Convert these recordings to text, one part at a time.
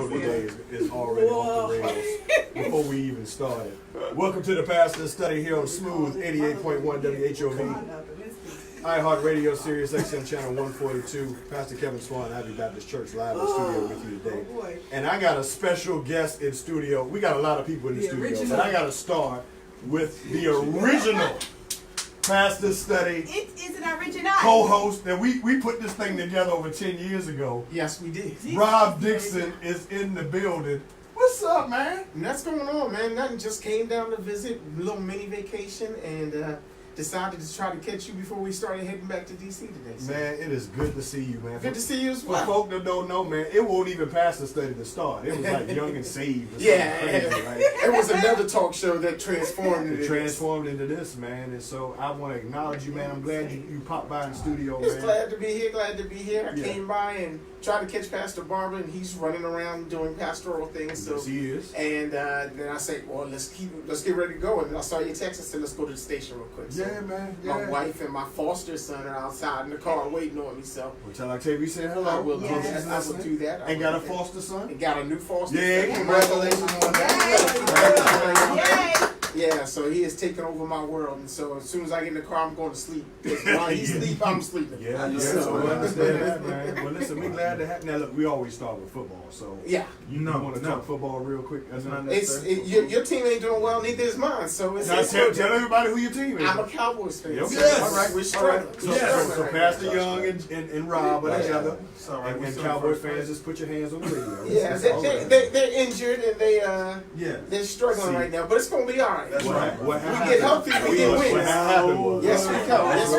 today is already off the rails before we even started. Welcome to the Pastor's Study here on Smooth 88.1 WHOV. iHeartRadio, Sirius XM Channel 142. Pastor Kevin Swan, Abbey Baptist Church, live in the studio with you today. And I got a special guest in studio. We got a lot of people in the studio, but I got to start with the original Pastor's Study co-host. And we put this thing together over 10 years ago. Yes, we did. Rob Dixon is in the building. What's up, man? What's going on, man? Nothing. Just came down to visit, a little mini vacation, and decided to try to catch you before we started heading back to DC today. So. Man, it is good to see you, man. Good to see you as well. For folk that don't know, man, it won't even pass the study to start. It was like Young and Saved. Yeah, it was another talk show that transformed into this, man. And so I want to acknowledge you, man. I'm glad you popped by in the studio, man. Glad to be here. I came by and tried to catch Pastor Barber, and he's running around doing pastoral things. So yes, he is. And then I said, well, let's get ready to go. And then I saw your text and said, let's go to the station real quick. So yeah, man. Yeah. My wife and my foster son are outside in the car waiting on me. So tell Octavia say hello. I will do that. And got a foster son? And got a new foster son. Yeah, congratulations on that. Yeah, so he is taking over my world, and so as soon as I get in the car, I'm going to sleep. While he sleep, I'm sleeping. So we understand that, man. Well, listen, we're glad to have. Now, look, we always start with football, so yeah, you want to talk football real quick? That's not your team ain't doing well, neither is mine. So tell everybody who your team is. I'm a Cowboys fan. Okay. Yes. All right, we're struggling. So Pastor Young and Rob are together, and Cowboy fans, just put your hands on the radio. Yeah, they're injured and they're struggling right now, but it's gonna be all right. That's right. We get healthy, we get wins. Yes, we come. Yes, we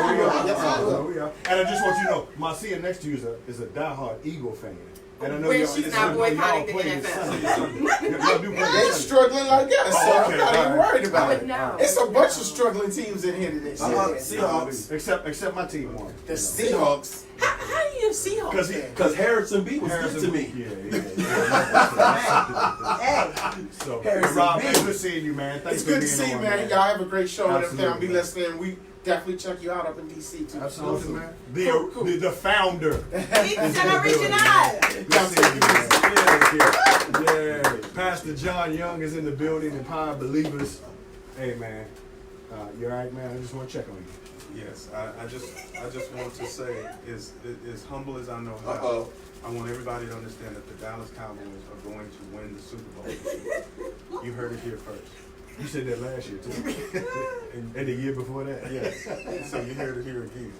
are. And I just want you to know, Marcia next to you is a diehard Eagle fan. And I know she's not boycotting the NFL. They're struggling like us, so I'm not even worried about it. No. It's a bunch of struggling teams in here today. Seahawks. Except my team won. The Seahawks. How do you have Seahawks? Because Harrison B was good to me. So, Rob, man, good seeing you, man. Thanks it's good for to being see you, on, man. Y'all have a great show and everything. I'll be listening. We definitely check you out up in DC too. Absolutely, man. The founder. Yeah. Pastor John Young is in the building, Empowered Believers. Hey, man. You all right, man? I just want to check on you. Yes, I just want to say, as humble as I know how, I want everybody to understand that the Dallas Cowboys are going to win the Super Bowl this year. You heard it here first. You said that last year too, and the year before that. Yes. So you heard it here again.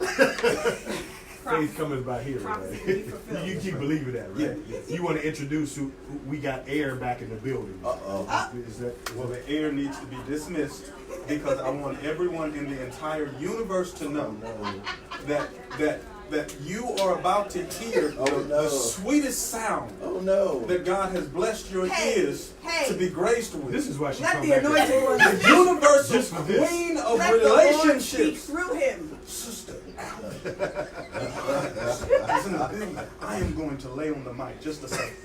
Faith coming by here, right? You keep believing that, right? Yes. You want to introduce who we got air back in the building. Is that? Well, the air needs to be dismissed because I want everyone in the entire universe to know that you are about to hear the sweetest sound that God has blessed your ears to be graced with. This is why she Let come the back. anointed The universal queen of relationships. through him. Sister Listen, I am going to lay on the mic just a second.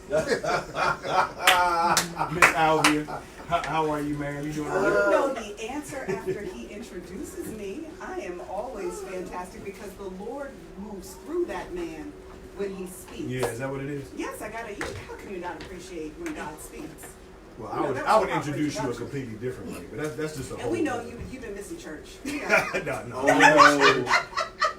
Miss Alvia, how are you, man? You doing all right? You know the answer after he introduces me. I am always fantastic because the Lord moves through that man when he speaks. Yeah, is that what it is? Yes, I gotta. How can you not appreciate when God speaks? Well, I would introduce you a completely different way, but that's just a whole. And we know you've been missing church. No.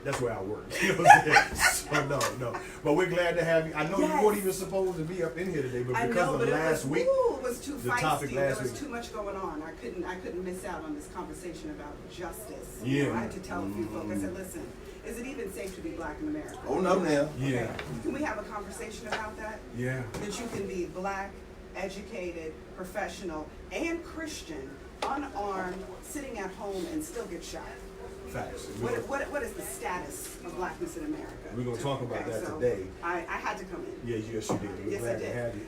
That's where I work. You know what I'm saying? So, no. But we're glad to have you. I know you weren't even supposed to be up in here today, but because of last week, it was too the feisty. topic There last was week. too much going on. I couldn't miss out on this conversation about justice. Yeah. You know, I had to tell a few folks. I said, listen, is it even safe to be black in America? Oh, no, now. Yeah. Okay. Can we have a conversation about that? Yeah. That you can be black, educated, professional, and Christian, unarmed, sitting at home and still get shot. Facts. What is the status of blackness in America? We're going to talk about that so today. I had to come in. Yeah, yes, you did. We're Yes, glad I did. to have you.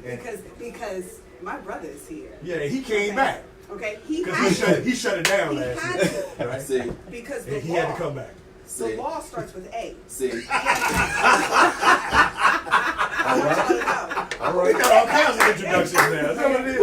Because my brother is here. Yeah, he came back. Okay, he shut it down last year. Right? See. Because he had to come back. The law starts with A. See. All right. We got all kinds of introductions now. That's what it is.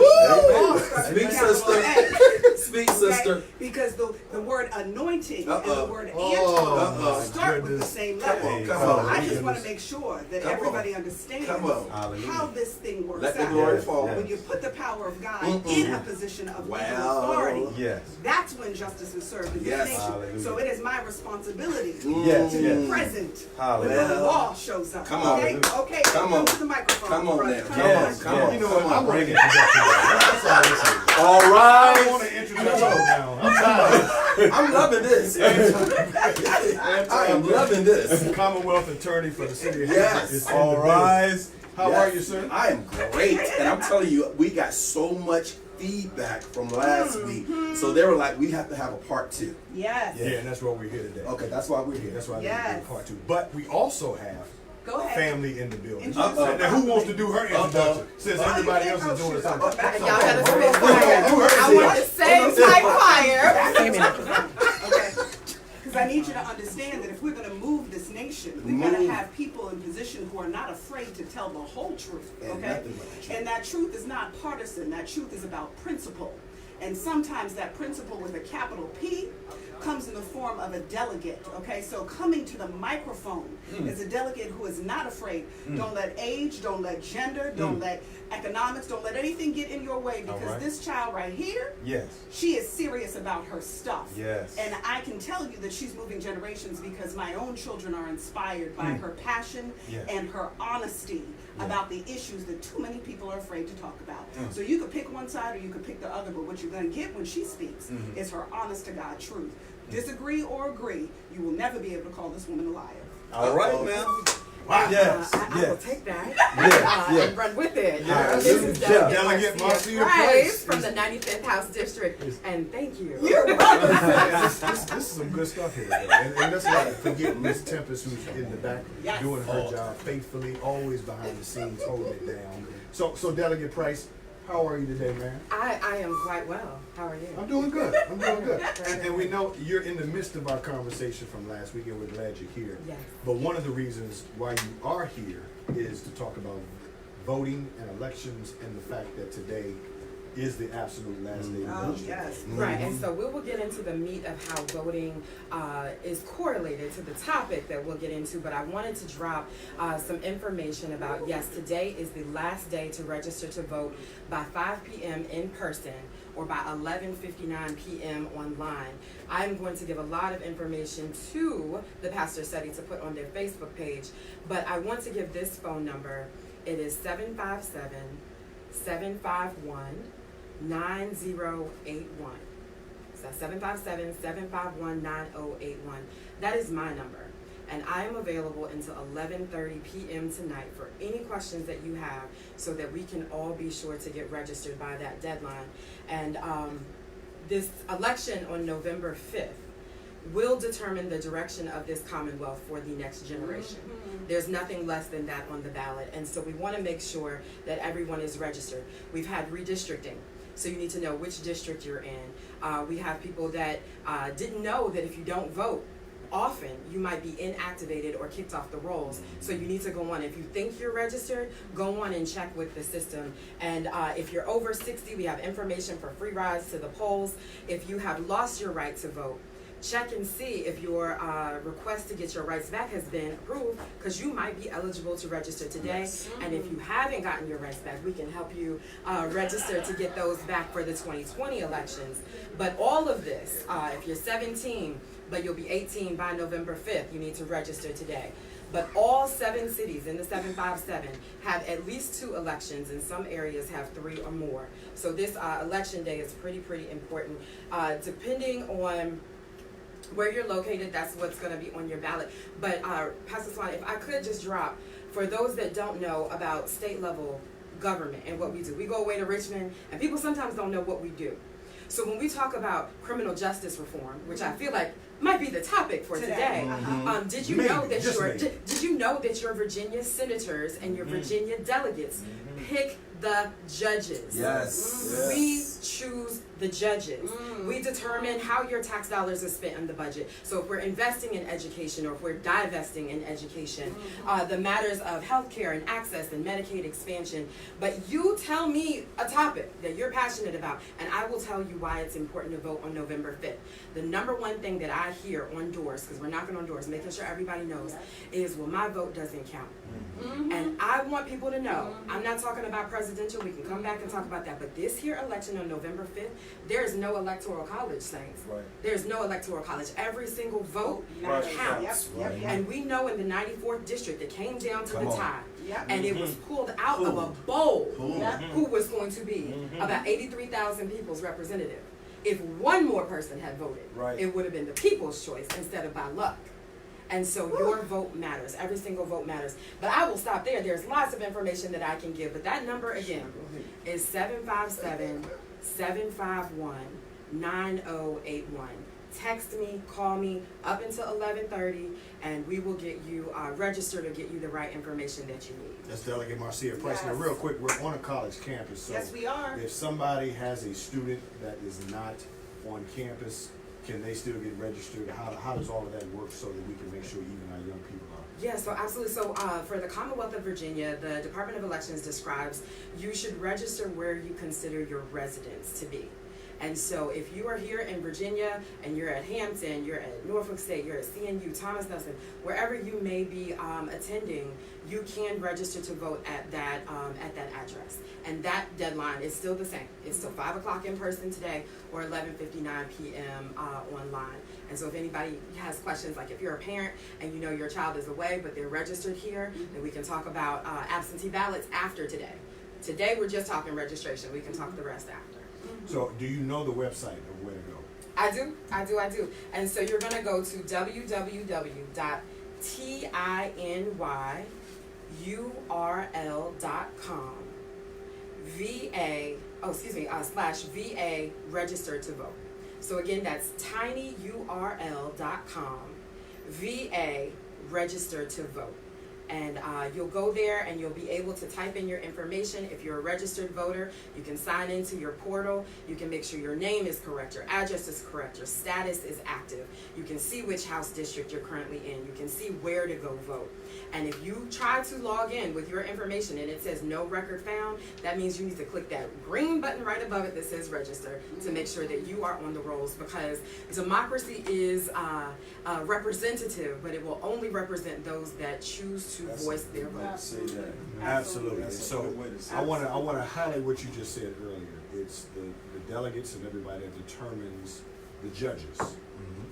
Speak, Speak, sister. Because the word anointing and the Uh-oh. word Oh, Anton my start with the goodness. same Come letter. on, come So on. I just want to make sure that Come everybody on. understands Come on. how this thing works Let the out. glory fall. When you put the power of God Mm-mm. in a position of legal Wow. authority, Yes. that's when justice is served in this Yes. nation. Hallelujah. So it is my responsibility Yes, to yes. be present Hallelujah. when the Well, law shows up. come on. Okay, okay. Come Come on. to the microphone. Come on brother. now. Come Yes, on. Come on. You know what? Come I on. want to introduce you. That's all this is. All I right. want to introduce you now. I'm tired. I'm loving this. I am loving this. Commonwealth attorney for the city of Yes. Hampton is in All the building. rise. How Yes. are you, sir? I am great. And I'm telling you, we got so much feedback from last week. So they were like, we have to have a part 2. Yes. Yeah, and that's why we're here today. Okay, that's why we're here. That's why Yes. we're doing part 2. But we also have Go ahead. family in the building. Introduce Uh-oh. Now, who wants to do her introduction? Since everybody else is doing something. Y'all gotta spit Who fire. heard I it? want the same type fire. Okay. Because I need you to understand that if we're going to move this nation, we've got to Move. have people in position who are not afraid to tell the whole truth. And Okay? nothing but the truth. And that truth is not partisan. That truth is about principle. And sometimes that principle with a capital P comes in the form of a delegate. Okay? So coming to the microphone is a delegate who is not afraid. Don't let age, don't let gender, don't let economics, don't let anything get in your way, because right. this child right here, Yes. she is serious about her stuff. Yes. And I can tell you that she's moving generations because my own children are inspired by her passion Yes. and her honesty about the issues that too many people are afraid to talk about. So you could pick one side or you could pick the other, but what you're going to get when she speaks is her honest to God truth. Disagree or agree, you will never be able to call this woman a liar. All right now. Wow. Yes. I will Yes. take that Yes. and run with it. Yes. This is Yeah. Delegate Delegate Marcia Marcia Price Price from the 95th House District, and thank you. This is some good stuff here, though. And let's not forget Miss Tempest, who's in the back Yes. doing her job faithfully, always behind the scenes, holding it down. So Delegate Price, how are you today, man? I am quite well. How are you? I'm doing good. I'm doing good. And we know you're in the midst of our conversation from last week, and we're glad you're here. Yes. But one of the reasons why you are here is to talk about voting and elections, and the fact that today is the absolute last day of Oh, election. yes. Right, and so we will get into the meat of how voting is correlated to the topic that we'll get into, but I wanted to drop some information about, yes, today is the last day to register to vote by 5 p.m. in person or by 11:59 p.m. online. I'm going to give a lot of information to the Pastor Study to put on their Facebook page, but I want to give this phone number. It is 757-751-9081. So 757-751-9081. That is my number. And I am available until 11:30 p.m. tonight for any questions that you have, so that we can all be sure to get registered by that deadline. And this election on November 5th will determine the direction of this Commonwealth for the next generation. There's nothing less than that on the ballot. And so we want to make sure that everyone is registered. We've had redistricting, so you need to know which district you're in. We have people that didn't know that if you don't vote often, you might be inactivated or kicked off the rolls. So you need to go on. If you think you're registered, go on and check with the system. And if you're over 60, we have information for free rides to the polls. If you have lost your right to vote, check and see if your request to get your rights back has been approved, because you might be eligible to register today. Yes. And if you haven't gotten your rights back, we can help you register to get those back for the 2020 elections. But all of this, if you're 17, but you'll be 18 by November 5th, you need to register today. But all 7 cities in the 757 have at least 2 elections, and some areas have 3 or more. So this election day is pretty important. Depending on where you're located, that's what's going to be on your ballot. But Pastor Swan, if I could just drop, for those that don't know about state level government and what we do, we go away to Richmond, and people sometimes don't know what we do. So when we talk about criminal justice reform, which I feel like might be the topic for today, did you know that your Virginia senators and your Virginia delegates pick the judges. Yes. We choose the judges. We determine how your tax dollars are spent in the budget. So if we're investing in education or if we're divesting in education, the matters of healthcare and access and Medicaid expansion. But you tell me a topic that you're passionate about, and I will tell you why it's important to vote on November 5th. The number one thing that I hear on doors, because we're knocking on doors, making sure everybody knows, is, well, my vote doesn't count. And I want people to know, I'm not talking about presidential, we can come back and talk about that, but this here election on November 5th, there is no electoral college, Saints. Right. There's no electoral college. Every single vote Right. counts. Yep. And we know in the 94th district, it came down to the tie. Yep. And it was pulled out of a bowl Yep. who was going to be about 83,000 people's representative. If one more person had voted, Right. it would have been the people's choice instead of by luck. And so your vote matters. Every single vote matters. But I will stop there. There's lots of information that I can give. But that number, again, is 757-751-9081. Text me, call me up until 11:30, and we will get you registered or get you the right information that you need. That's Delegate Marcia Price. Now, Yes. real quick, we're on a college campus, so Yes, we are. if somebody has a student that is not on campus, can they still get registered? How does all of that work so that we can make sure even our young people are? Yeah, so absolutely. So for the Commonwealth of Virginia, the Department of Elections describes you should register where you consider your residence to be. And so if you are here in Virginia and you're at Hampton, you're at Norfolk State, you're at CNU, Thomas Nelson, wherever you may be attending, you can register to vote at that address. And that deadline is still the same. It's still 5 o'clock in person today or 11:59 p.m. Online. And so if anybody has questions, like if you're a parent and you know your child is away but they're registered here, then we can talk about absentee ballots after today. Today we're just talking registration. We can talk the rest after. So, do you know the website of where to go? I do. And so you're gonna go to www.tinyurl.com /VA register to vote. So again, that's tinyurl.com VA register to vote. And you'll go there and you'll be able to type in your information. If you're a registered voter, you can sign into your portal. You can make sure your name is correct, your address is correct, your status is active. You can see which House district you're currently in. You can see where to go vote. And if you try to log in with your information and it says no record found, that means you need to click that green button right above it that says register to make sure that you are on the rolls, because democracy is representative, but it will only represent those that choose to voice their vote. Say that. Absolutely. So I want to highlight what you just said earlier. It's the delegates and everybody that determines the judges. Is that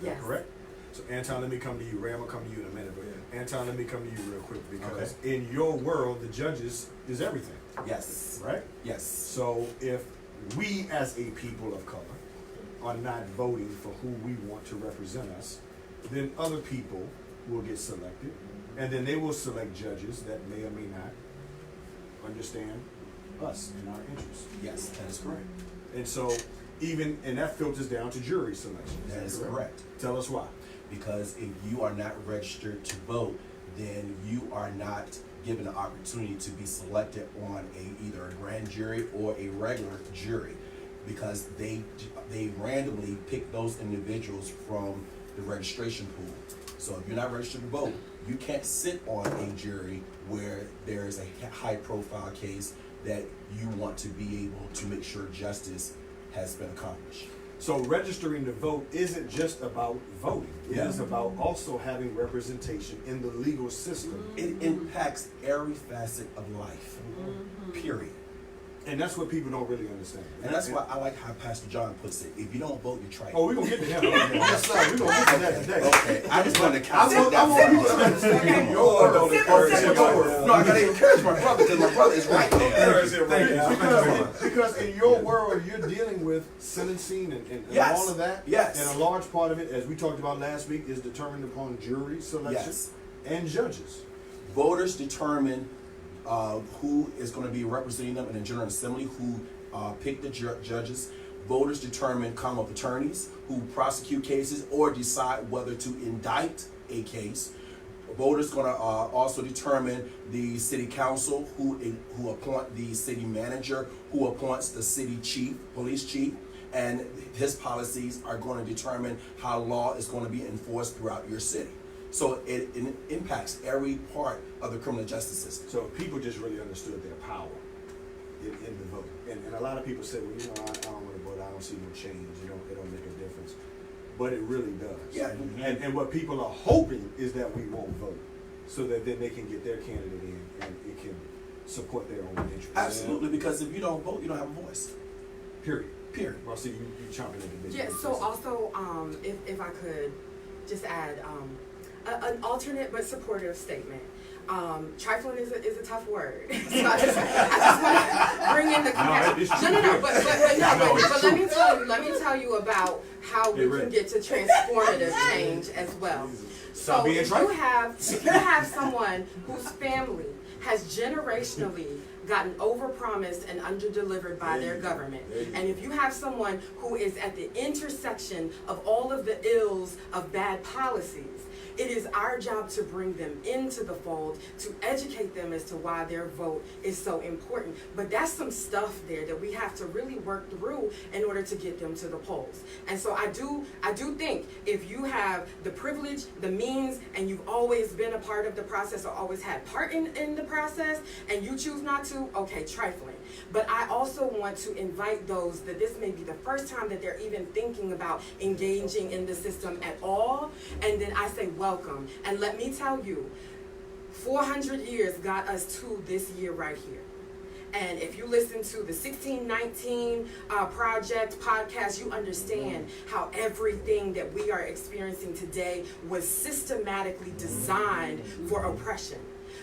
Yes. correct? So Anton, let me come to you. Ray, I'm gonna come to you in a minute. But Anton, let me come to you real quick, because in your world, the judges is everything, Yes. right? Yes. So if we as a people of color are not voting for who we want to represent us, then other people will get selected, and then they will select judges that may or may not understand us and our interests. Yes, that is correct. And so and that filters down to jury selection. That is correct. Tell us why. Because if you are not registered to vote, then you are not given the opportunity to be selected on either a grand jury or a regular jury, because they randomly pick those individuals from the registration pool. So if you're not registered to vote, you can't sit on a jury where there's a high profile case that you want to be able to make sure justice has been accomplished. So registering to vote isn't just about voting. It is about also having representation in the legal system. It impacts every facet of life, period. And that's what people don't really understand. And that's why I like how Pastor John puts it. If you don't vote, you're traitor. Oh, we're going to get to him. Yes, sir. We're going to get to that today. Okay, I just wanted to I count want people to understand your world. No, I got to encourage my brother, because my brother is right there. Because in your world, you're dealing with sentencing and all of that. Yes. And a large part of it, as we talked about last week, is determined upon jury selection and judges. Voters determine who is going to be representing them in the General Assembly, who pick the judges. Voters determine Commonwealth attorneys who prosecute cases or decide whether to indict a case. voters going to also determine the city council, who appoint the city manager, who appoints the city chief, police chief, and his policies are going to determine how law is going to be enforced throughout your city. So it impacts every part of the criminal justice system. So if people just really understood their power in the vote. And a lot of people say, well, you know, I don't want to vote, I don't see no change, it don't make a difference. But it really does. Yeah. And what people are hoping is that we won't vote, so that then they can get their candidate in and it can support their own interests. Absolutely, because if you don't vote, you don't have a voice. Period. Period. Well, see, you chomping at the bit. Yeah, so also, if I could just add an alternate but supportive statement. Trifling is a tough word. So I just want to bring in the compassion. But let me tell you about how we can get to transformative change as well. So if you have someone whose family has generationally gotten overpromised and underdelivered by their government, and if you have someone who is at the intersection of all of the ills of bad policies, it is our job to bring them into the fold, to educate them as to why their vote is so important. But that's some stuff there that we have to really work through in order to get them to the polls. And so I do think if you have the privilege, the means, and you've always been a part of the process or always had part in the process, and you choose not to, okay, trifling. But I also want to invite those that this may be the first time that they're even thinking about engaging in the system at all. And then I say, welcome. And let me tell you, 400 years got us to this year right here. And if you listen to the 1619 Project podcast, you understand how everything that we are experiencing today was systematically designed for oppression.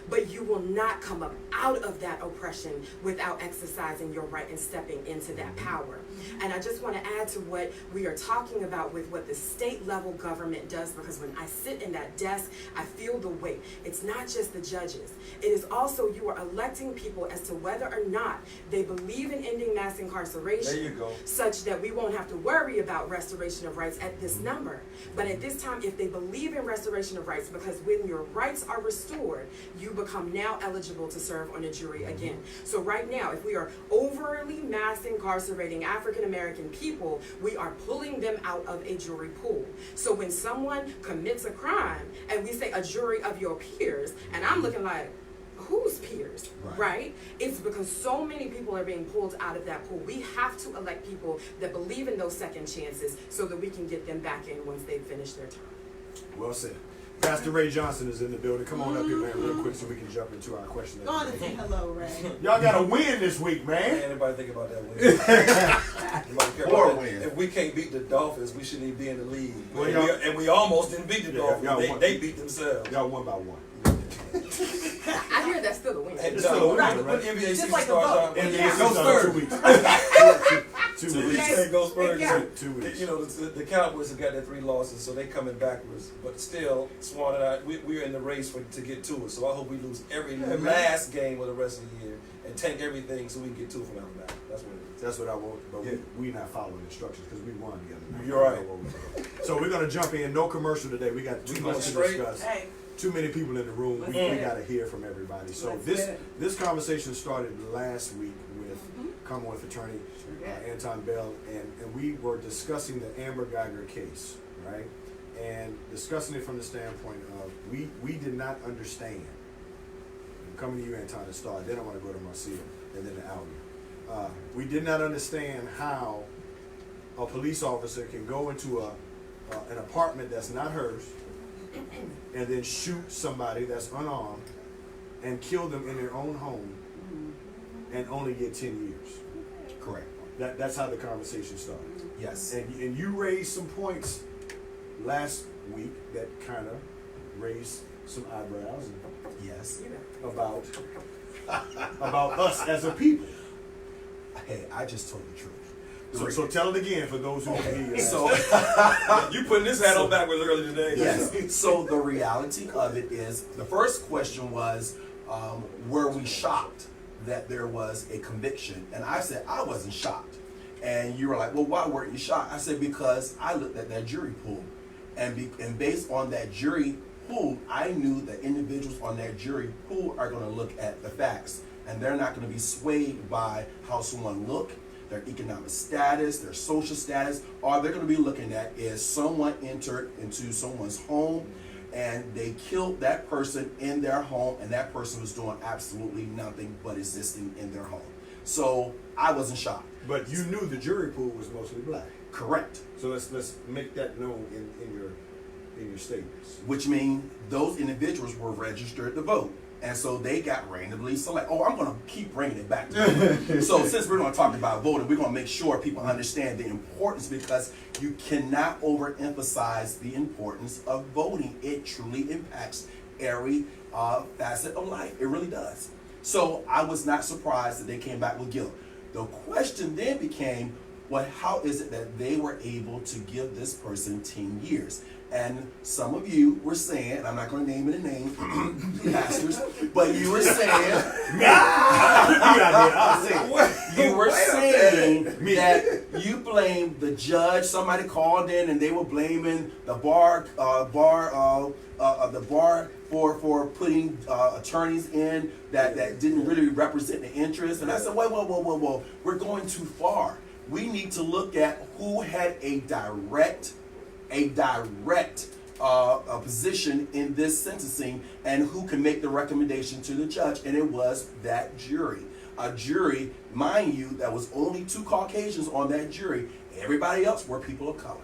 But you will not come up out of that oppression without exercising your right and stepping into that power. And I just want to add to what we are talking about with what the state level government does, because when I sit in that desk, I feel the weight. It's not just the judges. It is also you are electing people as to whether or not they believe in ending mass incarceration. There you go. Such that we won't have to worry about restoration of rights at this number. But at this time, if they believe in restoration of rights, because when your rights are restored, you become now eligible to serve on a jury again. So right now, if we are overly mass incarcerating African American people, we are pulling them out of a jury pool. So when someone commits a crime and we say a jury of your peers, and I'm looking like, whose peers, right? It's because so many people are being pulled out of that pool. We have to elect people that believe in those second chances so that we can get them back in once they've finished their term. Well said. Pastor Ray Johnson is in the building. Come on up here, man, real quick so we can jump into our question. Go on and say hello, Ray. Y'all got a win this week, man. Anybody think about that win? Nobody care Or about that. win. If we can't beat the Dolphins, we shouldn't even be in the league. Well, And we almost didn't beat the y'all Dolphins. won. They beat themselves. Y'all one by one. I hear that's still the win. And It's still a win, John, right? what NBA Just season like a starts vote. on? NBA Go season Spurs. 2 weeks. Two Two weeks. weeks. Go Spurs. Yeah. 2 weeks. You know, the Cowboys have got their 3 losses, so they coming backwards. But still, Swan and I, we're in the race to get to it. So I hope we lose every last game of the rest of the year and tank everything so we can get to it from Alabama. That's what it is. That's what I want, but Yeah. we not following instructions because we won the other night. You're right. So we're gonna jump in. No commercial today. We got too We much going to straight? discuss. Hey. Too many people in the room. We got to hear from everybody. So Let's this get it. this conversation started last week with Commonwealth attorney Anton Bell, and we were discussing the Amber Geiger case, right? And discussing it from the standpoint of we did not understand. I'm coming to you, Anton, to start. Then I want to go to Marcia and then to Albie. We did not understand how a police officer can go into an apartment that's not hers and then shoot somebody that's unarmed and kill them in their own home and only get 10 years. Correct. That's how the conversation started. Yes. And you raised some points last week that kind of raised some eyebrows Yes. about us as a people. Hey, I just told the truth. So tell it again for those who didn't hear you. So You putting this hat on backwards early today. yes. So the reality of it is, the first question was, were we shocked that there was a conviction? And I said I wasn't shocked. And you were like, well, why weren't you shocked? I said because I looked at that jury pool, and based on that jury who I knew the individuals on that jury who are going to look at the facts, and they're not going to be swayed by how someone look, their economic status, their social status. All they're going to be looking at is someone entered into someone's home and they killed that person in their home, and that person was doing absolutely nothing but existing in their home. So I wasn't shocked. But you knew the jury pool was mostly black. Correct. So let's make that known in your statements. Which means those individuals were registered to vote. And so they got randomly selected. Oh, I'm going to keep bringing it back to that. So since we're going to talk about voting, we're going to make sure people understand the importance, because you cannot overemphasize the importance of voting. It truly impacts every facet of life. It really does. So I was not surprised that they came back with guilt. The question then became, well, how is it that they were able to give this person 10 years? And some of you were saying, and I'm not going to name any names, pastors, but you were saying, you were saying that you blamed the judge. Somebody called in and they were blaming the bar for putting attorneys in that didn't really represent the interest. And I said, whoa, we're going too far. We need to look at who had a direct position in this sentencing and who can make the recommendation to the judge, and it was that jury. A jury, mind you, that was only 2 Caucasians on that jury. Everybody else were people of color.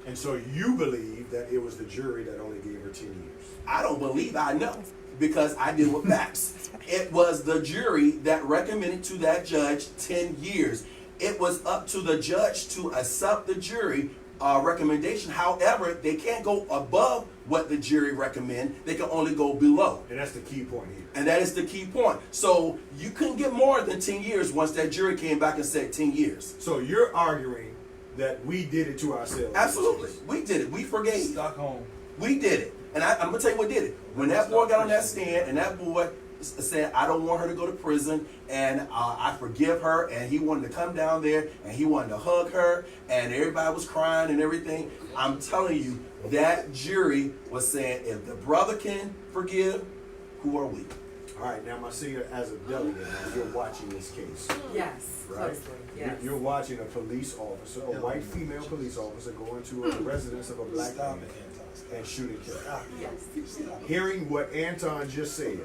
And so you believe that it was the jury that only gave her 10 years? I don't believe, I know, because I deal with facts. It was the jury that recommended to that judge 10 years. It was up to the judge to accept the jury recommendation. However, they can't go above what the jury recommend. They can only go below. And that's the key point here. And that is the key point. So you couldn't get more than 10 years once that jury came back and said 10 years. So you're arguing that we did it to ourselves? Absolutely. We did it. We forgave. Stockholm. We did it. And I'm going to tell you what did it. When that boy got on that stand and that boy said, I don't want her to go to prison, and I forgive her, and he wanted to come down there and he wanted to hug her, and everybody was crying and everything. I'm telling you, that jury was saying, if the brother can forgive, who are we? All right, now my senior, as a delegate, you're watching this case. Yes, Right? closely. Yes. You're watching a police officer, a white female police officer, go into a residence of a black man and shoot and kill. Yes. Hearing what Anton just said,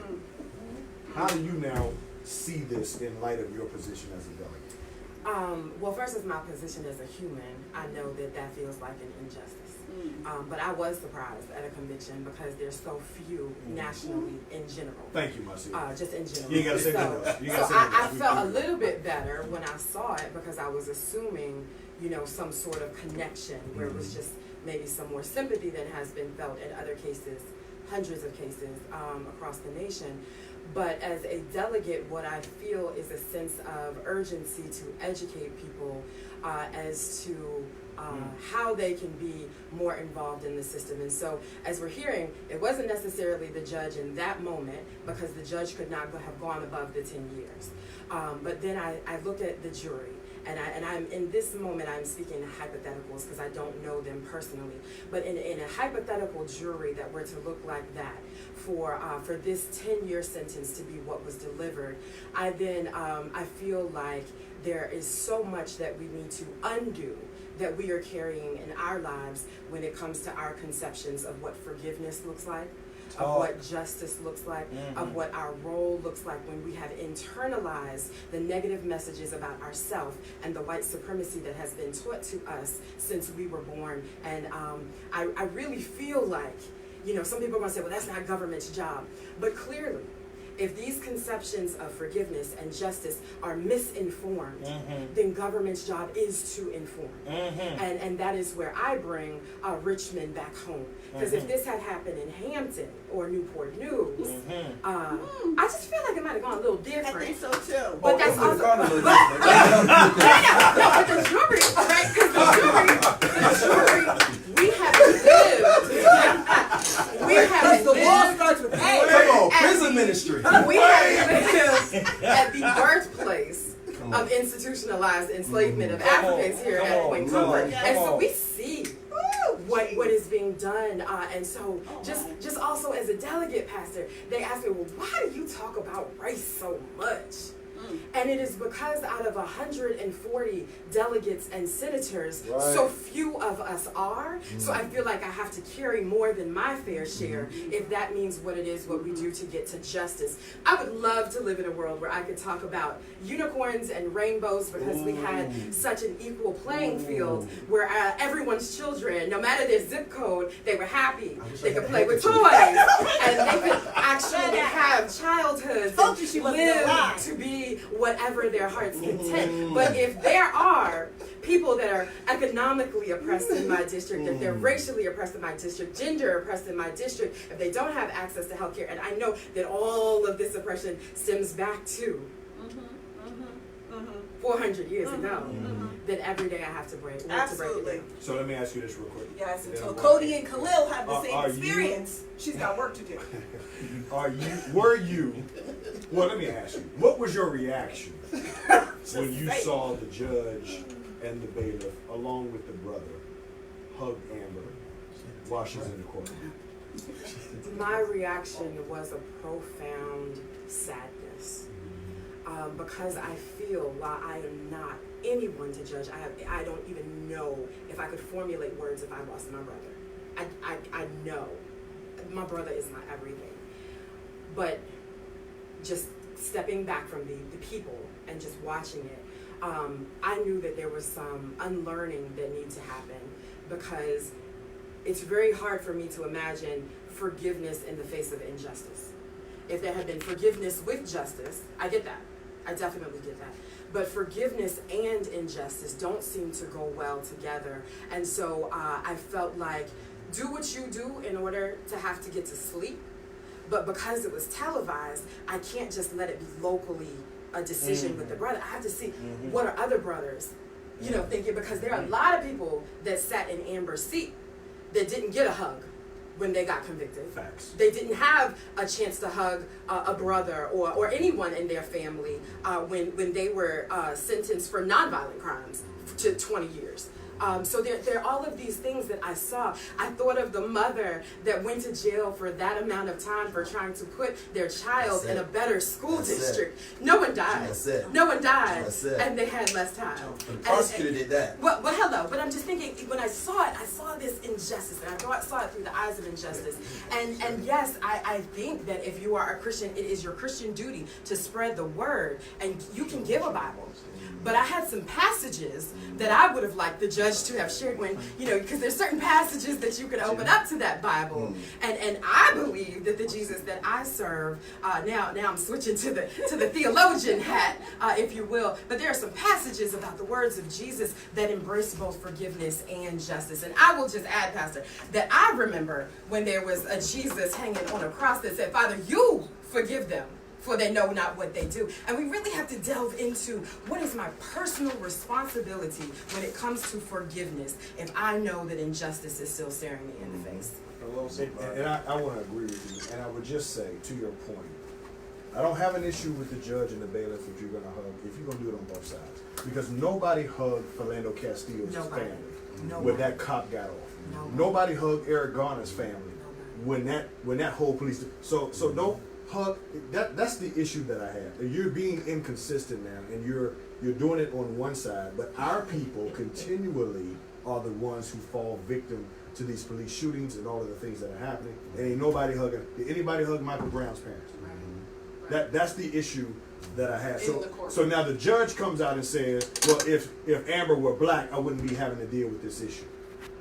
how do you now see this in light of your position as a delegate? Well, first, as my position as a human, I know that feels like an injustice. But I was surprised at a conviction because there's so few nationally in general. Thank you, my senior. Just in general. You ain't gotta say nothing else. You ain't gotta say nothing I else. felt a little bit better when I saw it because I was assuming, some sort of connection where it was just maybe some more sympathy than has been felt in other cases, hundreds of cases across the nation. But as a delegate, what I feel is a sense of urgency to educate people as to how they can be more involved in the system. And so, as we're hearing, it wasn't necessarily the judge in that moment because the judge could not have gone above the 10 years. But then I looked at the jury. And I'm in this moment, I'm speaking in hypotheticals because I don't know them personally. But in a hypothetical jury that were to look like that, for this 10-year sentence to be what was delivered, I feel like there is so much that we need to undo that we are carrying in our lives when it comes to our conceptions of what forgiveness looks like, of what justice looks like, of what our role looks like when we have internalized the negative messages about ourselves and the white supremacy that has been taught to us since we were born. And I really feel like, some people are going to say, well, that's not government's job. But clearly, if these conceptions of forgiveness and justice are misinformed, then government's job is to inform. And that is where I bring Richmond back home. Because if this had happened in Hampton or Newport News, I just feel like it might have gone a little different. I think so too. But that's also... But the jury, right? Because the jury, we have lived. We have the law lived. starts with A. come on, prison ministry. We have lived at the birthplace of institutionalized enslavement of Africans here at Point Comfort. And so we see what is being done. And so just also as a delegate pastor, they asked me, well, why do you talk about race so much? And it is because out of 140 delegates and senators, so few of us are. So I feel like I have to carry more than my fair share if that means what it is, what we do to get to justice. I would love to live in a world where I could talk about unicorns and rainbows because we had such an equal playing field where everyone's children, no matter their zip code, they were happy. They could play with toys and they could actually have childhoods and live to be whatever their heart's content. But if there are people that are economically oppressed in my district, if they're racially oppressed in my district, gender oppressed in my district, if they don't have access to healthcare, and I know that all of this oppression stems back to 400 years ago, then every day I have to break it down. So let me ask you this real quick. Yes, until Cody and Khalil have the same experience, she's got work to do. Well, let me ask you, what was your reaction when you saw the judge and the bailiff, along with the brother, hug Amber while she's in the courtroom? My reaction was a profound sadness. Because I feel, while I am not anyone to judge, I don't even know if I could formulate words if I lost my brother. I know my brother is my everything. But just stepping back from the people and just watching it, I knew that there was some unlearning that needed to happen, because it's very hard for me to imagine forgiveness in the face of injustice. If there had been forgiveness with justice, I get that. I definitely get that. But forgiveness and injustice don't seem to go well together. And so I felt like, do what you do in order to have to get to sleep. But because it was televised, I can't just let it be locally a decision with the brother. I have to see what are other brothers, thinking, because there are a lot of people that sat in Amber's seat that didn't get a hug when they got convicted. Facts. They didn't have a chance to hug a brother or anyone in their family when they were sentenced for nonviolent crimes to 20 years. So there are all of these things that I saw. I thought of the mother that went to jail for that amount of time for trying to put their child in a better school district. No one died. No one died. And they had less time. The prosecutor did that. Well, hello. But I'm just thinking, when I saw it, I saw this injustice. And I saw it through the eyes of injustice. And yes, I think that if you are a Christian, it is your Christian duty to spread the word. And you can give a Bible. But I had some passages that I would have liked the judge to have shared when, because there's certain passages that you can open up to that Bible. And I believe that the Jesus that I serve, now I'm switching to the theologian hat, if you will, but there are some passages about the words of Jesus that embrace both forgiveness and justice. And I will just add, Pastor, that I remember when there was a Jesus hanging on a cross that said, Father, you forgive them, for they know not what they do. And we really have to delve into what is my personal responsibility when it comes to forgiveness if I know that injustice is still staring me in the face. And I want to agree with you. And I would just say, to your point, I don't have an issue with the judge and the bailiff if you're going to hug, if you're going to do it on both sides. Because nobody hugged Philando Castillo's family when that cop got off. Nobody hugged Eric Garner's family when that whole police. So don't hug. That's the issue that I have. You're being inconsistent now, and you're doing it on one side, but our people continually are the ones who fall victim to these police shootings and all of the things that are happening. And ain't nobody hugging. Did anybody hug Michael Brown's parents? That's the issue that I have. So now the judge comes out and says, well, if Amber were black, I wouldn't be having to deal with this issue.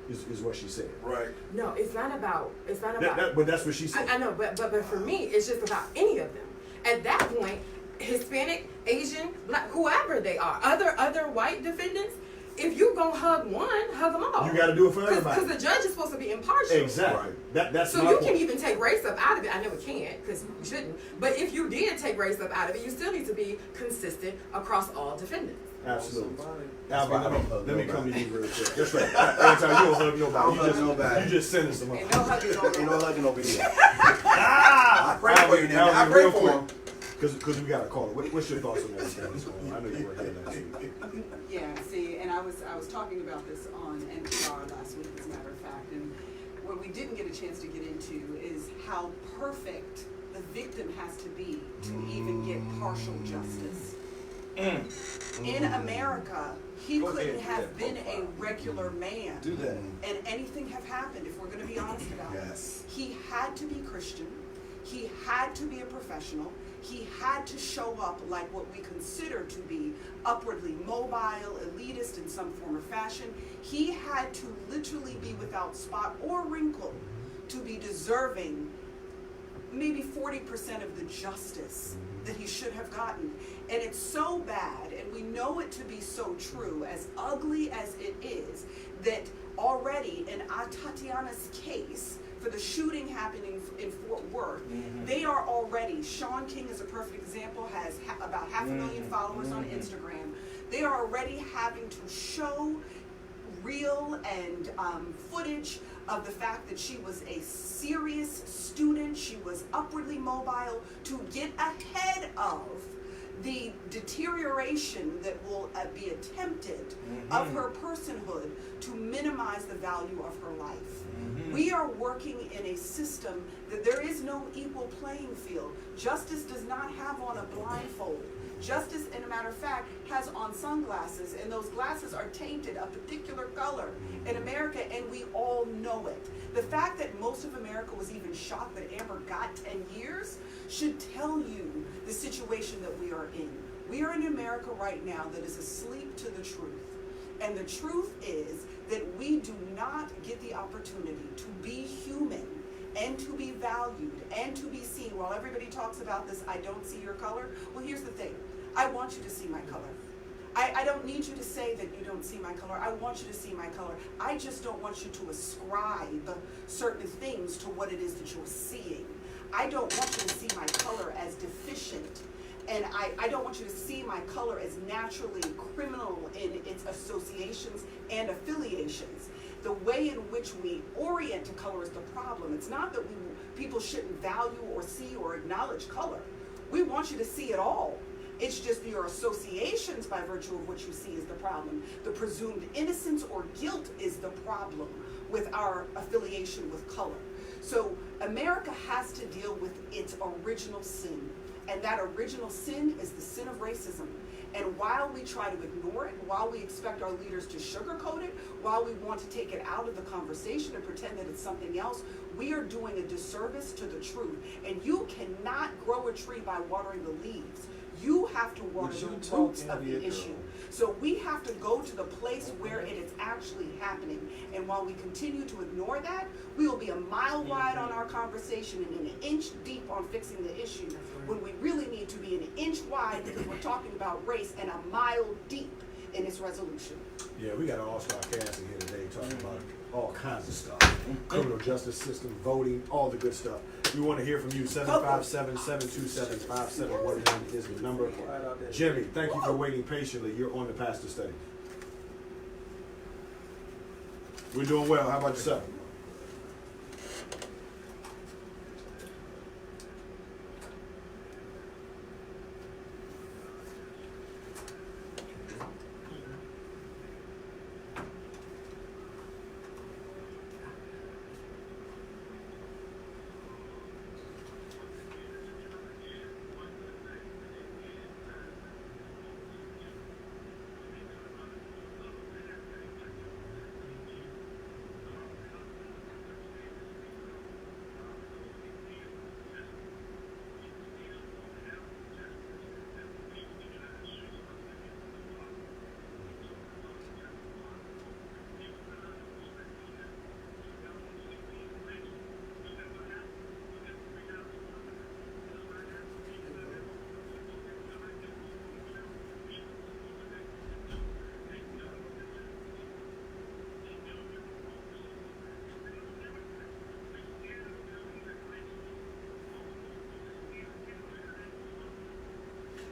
Is what she said. Right. No, it's not about. But that's what she said. I know, but for me, it's just about any of them. At that point, Hispanic, Asian, black, whoever they are, other white defendants. If you gonna hug one, hug them all. You got to do it for everybody. Because the judge is supposed to be impartial. Exactly. That's so my you point. can even take race up out of it. I know it can't, because you shouldn't. But if you did take race up out of it, you still need to be consistent across all defendants. Absolutely. Alvin, let me come to you real quick. That's right. Every time you don't hug nobody. You just sentence them up. Ain't no hugging over here. Ain't no hugging over here. I pray for you now. I pray for him. Because we got a caller. What's your thoughts on that? I know you were here last week. Yeah, see, and I was talking about this on NPR last week, as a matter of fact, and what we didn't get a chance to get into is how perfect the victim has to be to even get partial justice. In America, he couldn't have been a regular man. Do that. And anything have happened, if we're going to be honest about it. Yes. He had to be Christian. He had to be a professional. He had to show up like what we consider to be upwardly mobile, elitist in some form or fashion. He had to literally be without spot or wrinkle to be deserving maybe 40% of the justice that he should have gotten. And it's so bad, and we know it to be so true, as ugly as it is, that already in Tatiana's case, for the shooting happening in Fort Worth, they are already, Sean King is a perfect example, has about 500,000 followers on Instagram. They are already having to show real and footage of the fact that she was a serious student, she was upwardly mobile, to get ahead of the deterioration that will be attempted of her personhood to minimize the value of her life. We are working in a system that there is no equal playing field. Justice does not have on a blindfold. Justice, in a matter of fact, has on sunglasses, and those glasses are tainted a particular color in America, and we all know it. The fact that most of America was even shocked that Amber got 10 years should tell you the situation that we are in. We are in America right now that is asleep to the truth. And the truth is that we do not get the opportunity to be human and to be valued and to be seen. While everybody talks about this, I don't see your color. Well, here's the thing. I want you to see my color. I don't need you to say that you don't see my color. I want you to see my color. I just don't want you to ascribe certain things to what it is that you're seeing. I don't want you to see my color as deficient. And I don't want you to see my color as naturally criminal in its associations and affiliations. The way in which we orient to color is the problem. It's not that people shouldn't value or see or acknowledge color. We want you to see it all. It's just your associations by virtue of what you see is the problem. The presumed innocence or guilt is the problem with our affiliation with color. So America has to deal with its original sin. And that original sin is the sin of racism. And while we try to ignore it, while we expect our leaders to sugarcoat it, while we want to take it out of the conversation and pretend that it's something else, we are doing a disservice to the truth. And you cannot grow a tree by watering the leaves. You have to water the roots of the issue. So we have to go to the place where it is actually happening. And while we continue to ignore that, we will be a mile wide on our conversation and an inch deep on fixing the issue, when we really need to be an inch wide because we're talking about race and a mile deep in its resolution. Yeah, we got an all-star cast in here today talking about all kinds of stuff. Criminal justice system, voting, all the good stuff. We want to hear from you. 757-727-5711 is the number. Jimmy, thank you for waiting patiently. You're on the Pastor Study. We're doing well. How about yourself?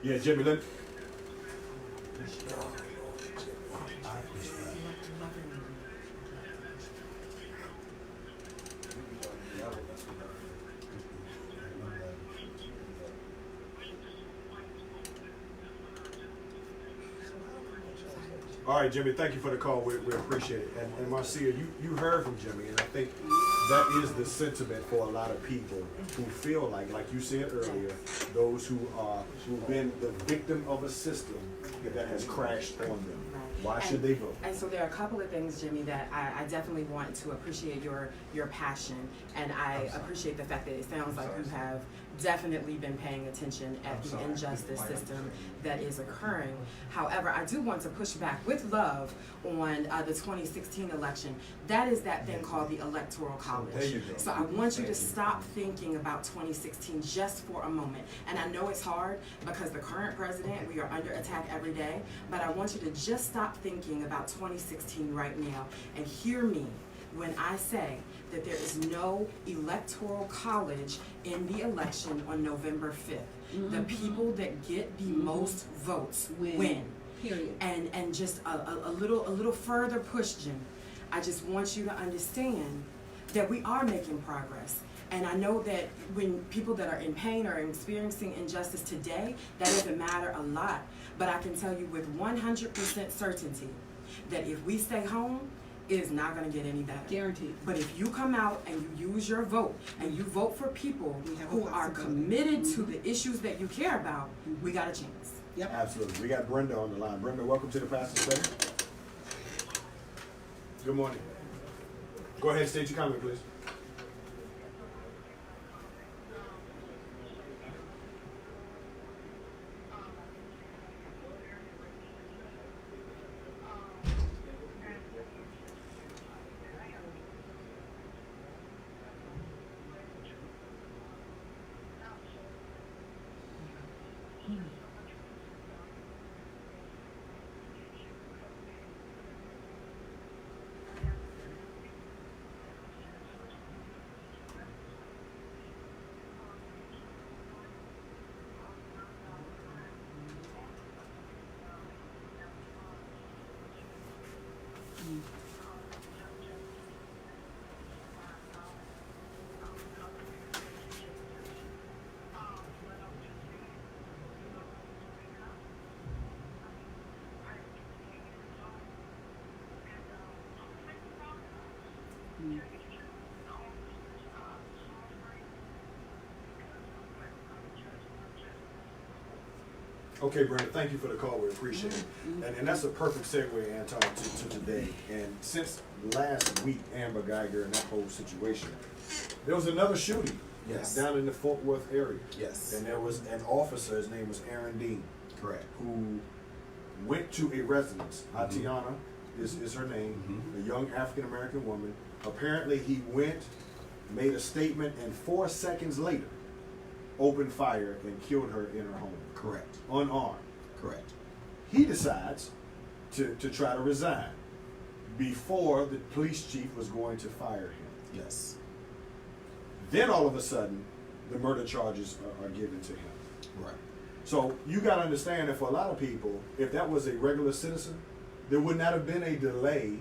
Yeah, Jimmy, let me. All right, Jimmy, thank you for the call. We appreciate it. And Marcia, you heard from Jimmy, and I think that is the sentiment for a lot of people who feel like you said earlier, those who've been the victim of a system that has crashed on them. Why should they vote? And so there are a couple of things, Jimmy, that I definitely want to appreciate your passion, and I appreciate the fact that it sounds like you have definitely been paying attention at the injustice system that is occurring. However, I do want to push back with love on the 2016 election. That is that thing called the Electoral College. There you go. So I want you to stop thinking about 2016 just for a moment. And I know it's hard because the current president, we are under attack every day, but I want you to just stop thinking about 2016 right now and hear me when I say that there is no electoral college in the election on November 5th. The people that get the most votes win. Period. And just a little further push, Jim. I just want you to understand that we are making progress. And I know that when people that are in pain or experiencing injustice today, that doesn't matter a lot. But I can tell you with 100% certainty that if we stay home, it is not going to get any better. Guaranteed. But if you come out and you use your vote and you vote for people who are committed to the issues that you care about, we got a chance. Yep. Absolutely. We got Brenda on the line. Brenda, welcome to the Pastor Study. Good morning. Go ahead and state your comment, please. Okay, Brenda, thank you for the call. We appreciate it. And that's a perfect segue, Anton, to today. And since last week, Amber Geiger and that whole situation, there was another shooting down in the Fort Worth area. Yes. And there was an officer, his name was Aaron Dean, Correct. who went to a residence. Atiana is her name, a young African-American woman. Apparently he went, made a statement, and 4 seconds later, opened fire and killed her in her home. Correct. Unarmed. Correct. He decides to try to resign before the police chief was going to fire him. Yes. Then all of a sudden, the murder charges are given to him. Right. So you got to understand that for a lot of people, if that was a regular citizen, there would not have been a delay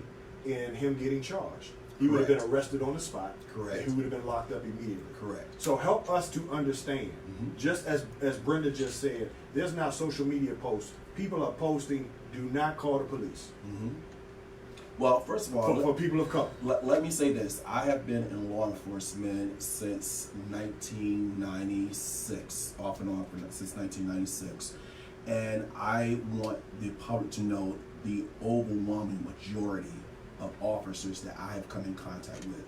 in him getting charged. He would have been arrested on the spot. Correct. And he would have been locked up immediately. Correct. So help us to understand, just as Brenda just said, there's now social media posts. People are posting, do not call the police. Well, first of all, For people of color. let me say this. I have been in law enforcement since 1996, off and on since 1996. And I want the public to know the overwhelming majority of officers that I have come in contact with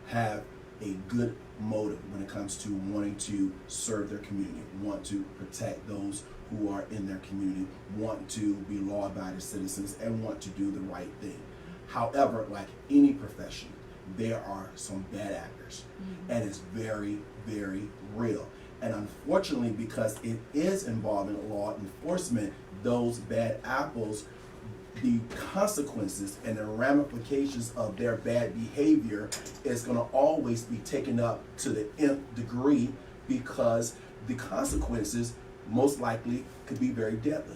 have a good motive when it comes to wanting to serve their community, want to protect those who are in their community, want to be law-abiding citizens, and want to do the right thing. However, like any profession, there are some bad actors, and it's very, very real. And unfortunately, because it is involving law enforcement, those bad apples, the consequences and the ramifications of their bad behavior is going to always be taken up to the nth degree, because the consequences most likely could be very deadly.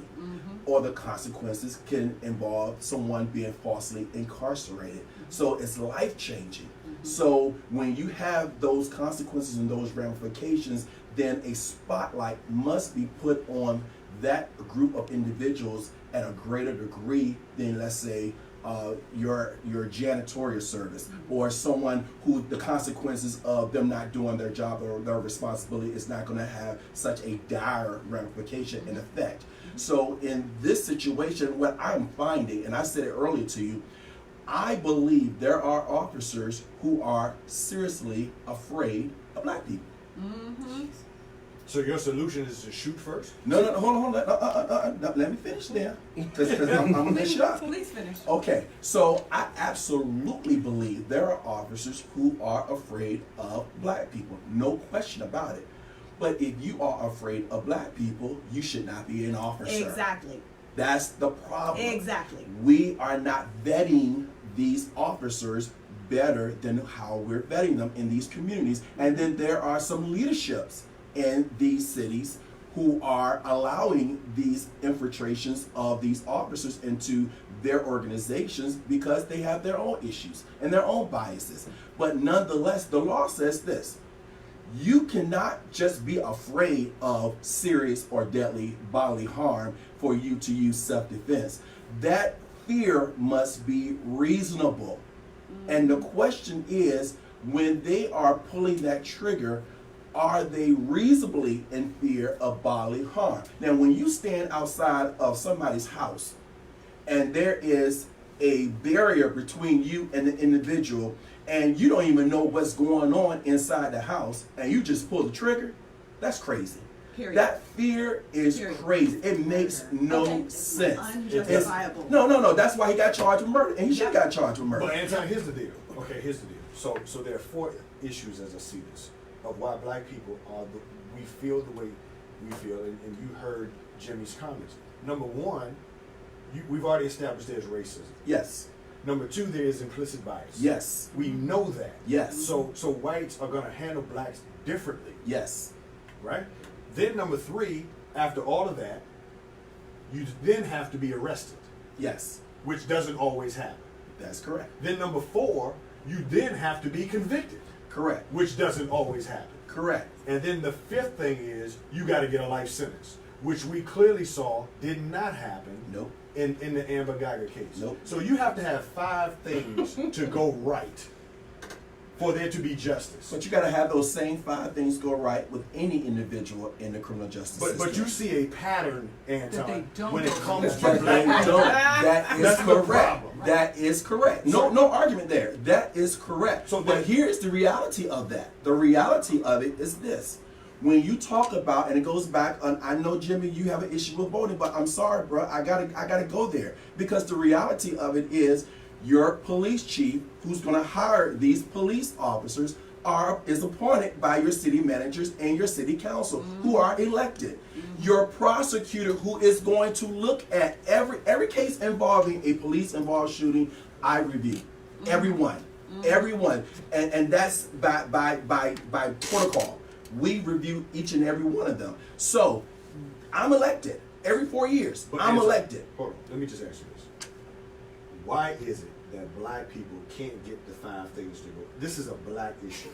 Or the consequences can involve someone being falsely incarcerated. So it's life-changing. So when you have those consequences and those ramifications, then a spotlight must be put on that group of individuals at a greater degree than, let's say, your janitorial service, or someone who the consequences of them not doing their job or their responsibility is not going to have such a dire ramification and effect. So in this situation, what I'm finding, and I said it earlier to you, I believe there are officers who are seriously afraid of black people. Mm-hmm. So your solution is to shoot first? No, hold on. Let me finish there, because I'm going to finish it up. Please finish. Okay, so I absolutely believe there are officers who are afraid of black people. No question about it. But if you are afraid of black people, you should not be an officer. Exactly. That's the problem. Exactly. We are not vetting these officers better than how we're vetting them in these communities. And then there are some leaderships in these cities who are allowing these infiltrations of these officers into their organizations because they have their own issues and their own biases. But nonetheless, the law says this: you cannot just be afraid of serious or deadly bodily harm for you to use self-defense. That fear must be reasonable. And the question is, when they are pulling that trigger, are they reasonably in fear of bodily harm? Now, when you stand outside of somebody's house and there is a barrier between you and the individual, and you don't even know what's going on inside the house, and you just pull the trigger, that's crazy. Period. That fear is Period. crazy. It makes no Okay. sense. Unjustifiable. No. That's why he got charged with murder, and he should have got charged with murder. But Anton, here's the deal. Okay, here's the deal. So there are 4 issues, as I see this, of why black people are we feel the way we feel, and you heard Jimmy's comments. Number 1, we've already established there's racism. Yes. Number 2, there is implicit bias. Yes. We know that. Yes. So whites are going to handle blacks differently, Yes. right? Then number 3, after all of that, you then have to be arrested, Yes. which doesn't always happen. That's correct. Then number 4, you then have to be convicted, Correct. which doesn't always happen. Correct. And then the 5th thing is you got to get a life sentence, which we clearly saw did not happen Nope. in the Amber Geiger case. Nope. So you have to have 5 things to go right for there to be justice. But you got to have those same 5 things go right with any individual in the criminal justice system. But you see a pattern, Anton, they don't when it go comes to But they black don't. people. That is That's the correct. problem. That is correct. No argument there. That is correct. So but then- here's the reality of that. The reality of it is this. When you talk about, and it goes back on, I know, Jimmy, you have an issue with voting, but I'm sorry, bro, I gotta go there, because the reality of it is your police chief, who's going to hire these police officers, is appointed by your city managers and your city council, who are elected. Your prosecutor, who is going to look at every case involving a police-involved shooting, I review. Everyone, and that's by protocol. We review each and every one of them. So I'm elected every 4 years. But I'm Anton, elected. Hold on, let me just ask you this. Why is it that black people can't get the 5 things to go? This is a black issue,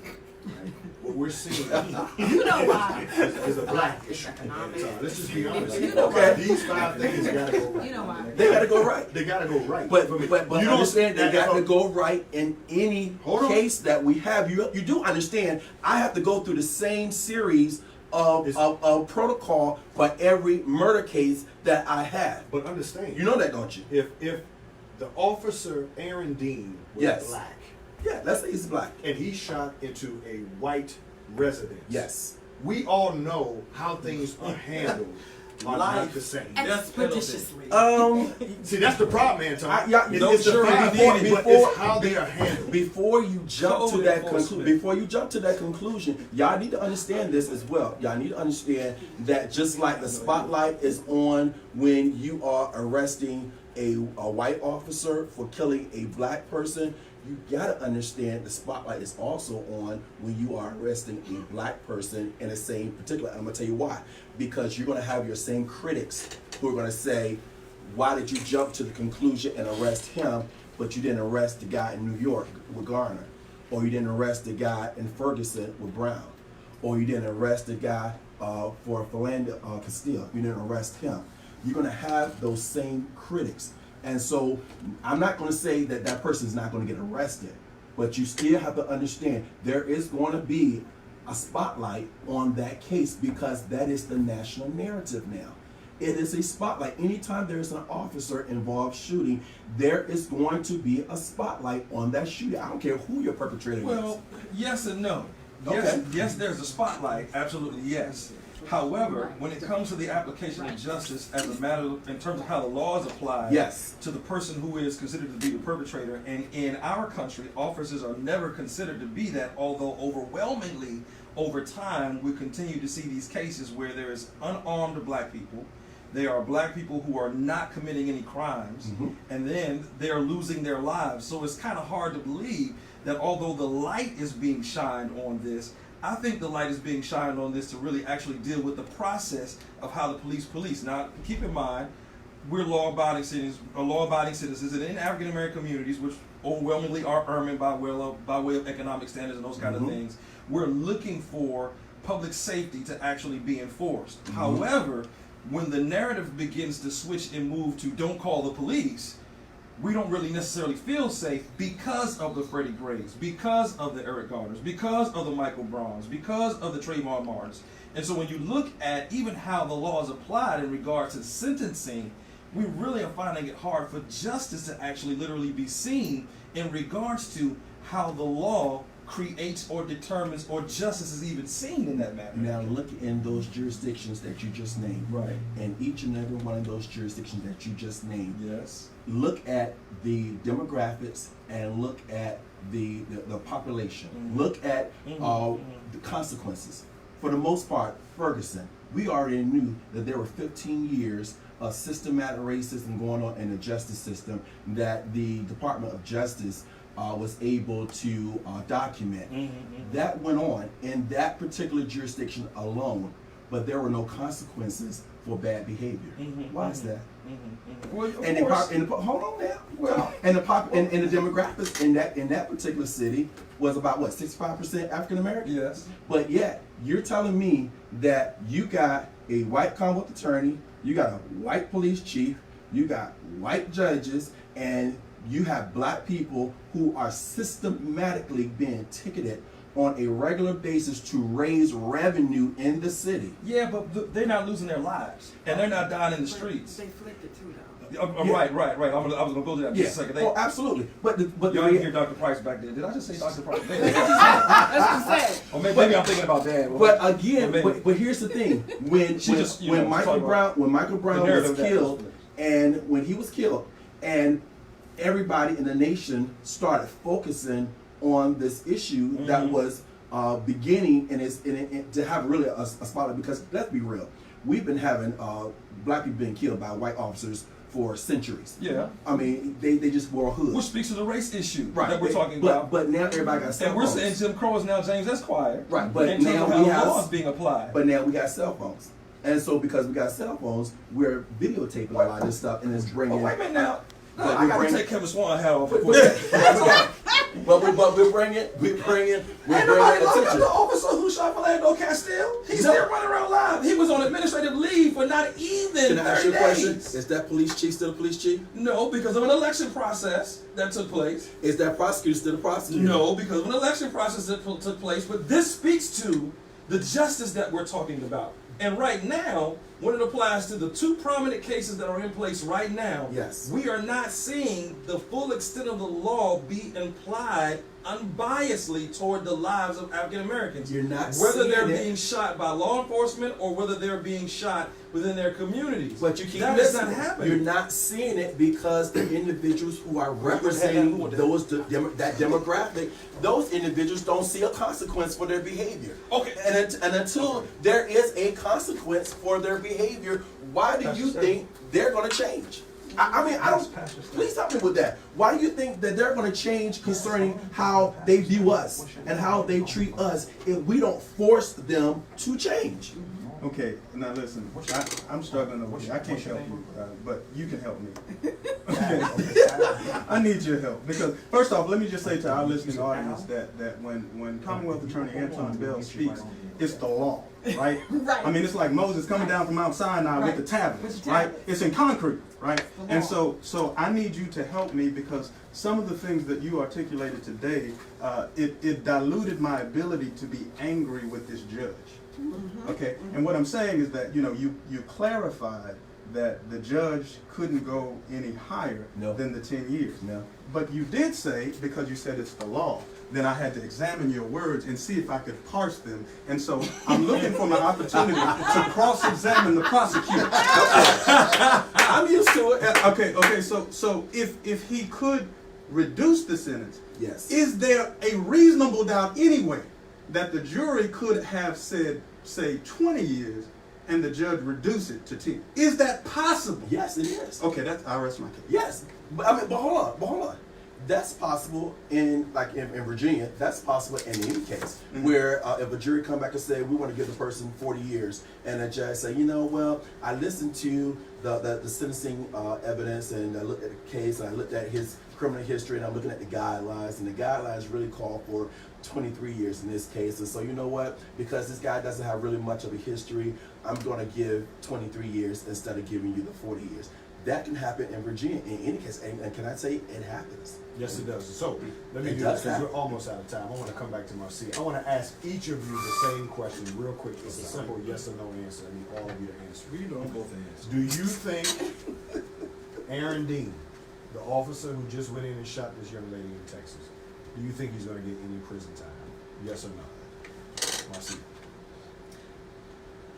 right? What we're seeing You know why. is a black issue. Economics. So let's just be honest. You know why. These 5 things gotta go right. You know why. They got to go right. They gotta go right. But For me. but You don't- understand they if got to I'm- go right in any Hold on. case that we have. You do understand I have to go through the same series of protocol for every murder case that I have. But understand, You know that, don't you? if the officer Aaron Dean was Yes. black Yeah, let's say he's black. and he shot into a white residence, Yes. we all know how things are handled are not the same. Expeditiously. See, that's the problem, Anton. No, It's the sure, 5 before- things, but before- it's how they are handled. Before you jump to Code that enforcement. before you jump to that conclusion, y'all need to understand this as well. Y'all need to understand that just like the spotlight is on when you are arresting a white officer for killing a black person, you gotta understand the spotlight is also on when you are arresting a black person in the same particular. I'm gonna tell you why. Because you're gonna have your same critics who are gonna say, why did you jump to the conclusion and arrest him, but you didn't arrest the guy in New York with Garner, or you didn't arrest the guy in Ferguson with Brown, or you didn't arrest the guy for Philando Castile, you didn't arrest him. You're going to have those same critics. And so I'm not going to say that that person is not going to get arrested, but you still have to understand there is going to be a spotlight on that case because that is the national narrative now. It is a spotlight. Anytime there's an officer involved shooting, there is going to be a spotlight on that shooting. I don't care who your perpetrator is. Well, yes and no. Okay. Yes, there's a spotlight. Absolutely, yes. However, when it comes to the application of justice as a matter of, in terms of how the law is applied Yes. to the person who is considered to be the perpetrator, and in our country, officers are never considered to be that, although overwhelmingly over time we continue to see these cases where there is unarmed black people. There are black people who are not committing any crimes, Mhm. and then they're losing their lives. So it's kind of hard to believe that although the light is being shined on this, I think the light is being shined on this to really actually deal with the process of how the police. Now, keep in mind, we're law-abiding citizens, and in African American communities, which overwhelmingly are earning by way of economic standards and those kind of things, we're looking for public safety to actually be enforced. However, when the narrative begins to switch and move to don't call the police, we don't really necessarily feel safe because of the Freddie Grays, because of the Eric Gardners, because of the Michael Browns, because of the Trayvon Martins. And so when you look at even how the law is applied in regard to sentencing, we really are finding it hard for justice to actually literally be seen in regards to how the law creates or determines or justice is even seen in that matter. Now look in those jurisdictions that you just named. Right. And each and every one of those jurisdictions that you just named. Yes. Look at the demographics and look at the population. Look at the consequences. For the most part, Ferguson, we already knew that there were 15 years of systematic racism going on in the justice system that the Department of Justice was able to document. That went on in that particular jurisdiction alone, but there were no consequences for bad behavior. Why is that? Well, And hold on now. Well, and the demographics in that particular city was about what, 65% African American? yes. But yet you're telling me that you got a white Commonwealth attorney, you got a white police chief, you got white judges, and you have black people who are systematically being ticketed on a regular basis to raise revenue in the city. Yeah, but they're not losing their lives, and they're not dying in the streets. They flipped it too, though. Yeah. Right. I was gonna go to that in just a second. Oh, absolutely. But Y'all didn't hear Dr. Price back there. Did I just say Dr. Price? That's what I said. Or maybe I'm thinking about Dad. But again, but here's the thing: when Michael Brown was killed, and when he was killed, and everybody in the nation started focusing on this issue that was beginning and to have really a spotlight, because let's be real, we've been having black people being killed by white officers for centuries. Yeah. I mean, they just wore a hood. Which speaks to the race issue Right. that we're talking about. But now everybody got cell And we're phones. saying Jim Crow is now James Esquire. Right, but in terms now of how we the have- law is being applied. But now we got cell phones. And so because we got cell phones, we're videotaping a lot of this stuff and it's bringing... Oh, wait a minute now. But I we gotta bring- take Kevin Swan hat off. but we're bringing Ain't nobody locked up attention. the officer who shot Philando Castile. He's No. still running around live. He was on administrative leave for not even Can I ask 30 you a question? days. Is that police chief still a police chief? No, because of an election process that took place. Is that prosecutor still a prosecutor? No, because of an election process that took place. But this speaks to the justice that we're talking about. And right now, when it applies to the two prominent cases that are in place right now, Yes. we are not seeing the full extent of the law be applied unbiasedly toward the lives of African Americans. You're not whether they're seeing it. being shot by law enforcement or whether they're being shot within their communities. But you keep that is missing not it. happening. You're not seeing it because the individuals who are representing that demographic, those individuals don't see a consequence for their behavior. Okay. And until there is a consequence for their behavior, why do you think they're going to change? I mean, I don't. Please help me with that. Why do you think that they're going to change concerning how they view us and how they treat us if we don't force them to change? Okay, now listen, I'm struggling over here. I can't help you, but you can help me. Okay. I need your help because, first off, let me just say to our listening audience that when Commonwealth Attorney Anton Bell speaks, it's the law. right? Right. I mean, it's like Moses coming down from Mount Sinai with the tablets, With the right? tablets. It's in concrete, right? The And law. so I need you to help me because some of the things that you articulated today, it diluted my ability to be angry with this judge. Okay, and what I'm saying is that you clarified that the judge couldn't go any higher No. than the 10 years. No. But you did say, because you said it's the law, then I had to examine your words and see if I could parse them. And so I'm looking for my opportunity to cross-examine the prosecutor. I'm used to it. Okay, so if he could reduce the sentence, Yes. is there a reasonable doubt anyway that the jury could have said, say, 20 years and the judge reduce it to 10? Is that possible? Yes, it is. Okay, I rest my case. Yes, but hold on. That's possible in Virginia. That's possible in any case where if a jury come back and say we want to give the person 40 years, and a judge say, well, I listened to the sentencing evidence and I looked at the case and I looked at his criminal history and I'm looking at the guidelines, and the guidelines really call for 23 years in this case. And so you know what? Because this guy doesn't have really much of a history, I'm going to give 23 years instead of giving you the 40 years. That can happen in Virginia in any case. And can I say it happens? Yes, it does. So let me It do does this because happen. we're almost out of time. I want to come back to Marcia. I want to ask each of you the same question real quick. It's a simple yes or no answer. I need all of you to answer. We know both ends. Do you think Aaron Dean, the officer who just went in and shot this young lady in Texas, do you think he's going to get any prison time? Yes or no? Marcia.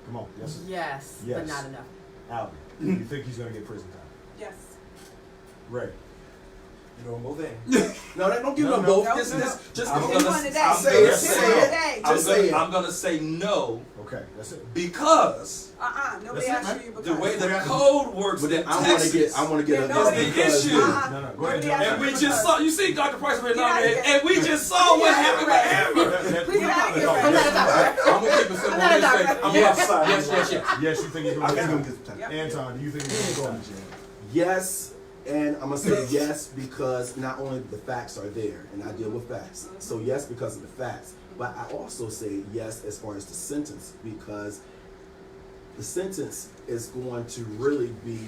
Come on. Yes. Yes, Yes. but not enough. Alvin. Do you think he's going to get prison time? Yes. Ray. You know both ends. No, don't give No, them no. both. No, Just no, no. just I'm go. Pick gonna- one today. I'm Say gonna it. say Pick Say one it. today. Just say it. I'm gonna say no Okay, that's it. because Nobody That's it, asked man. you because. the way the code works But in then I want Texas. to get Yeah, a nobody- the issue. No, go ahead, Nobody John. asked And we you just because- saw, you see Dr. Price right Get out now, of here. and we just saw what Get out of happened here. with Amber. Please get out of here. I'm not a doctor. I'm gonna keep it simple. I'm not a I'm doctor. gonna Yes, say yes. Yes, you think he's going I to think get I'm time? just Yep. Anton, do you think he's going to go? Yes, and I'm gonna say yes because not only the facts are there, and I deal with facts. So yes, because of the facts, but I also say yes as far as the sentence, because the sentence is going to really be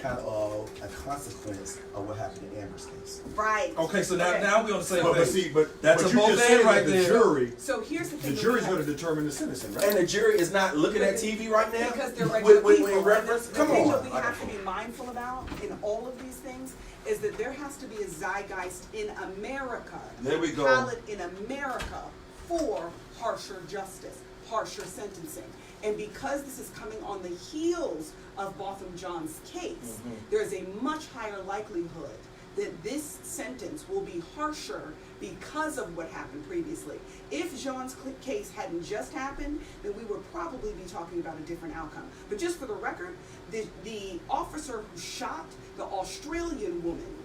kind of a consequence of what happened in Amber's case. Right. Okay, so now we're on the same But page. see, but That's but a you both just end said right that there. So here's the The thing. jury's going to determine the sentencing, right? And the jury is not looking at TV right now Because they're regular with people. reference. The Come thing that we on. have to be mindful about in all of these things is that there has to be a zeitgeist in America. There we go. Palette in America for harsher justice, harsher sentencing. And because this is coming on the heels of Botham John's case, there's a much higher likelihood that this sentence will be harsher because of what happened previously. If Jean's case hadn't just happened, then we would probably be talking about a different outcome. But just for the record, the officer who shot the Australian woman,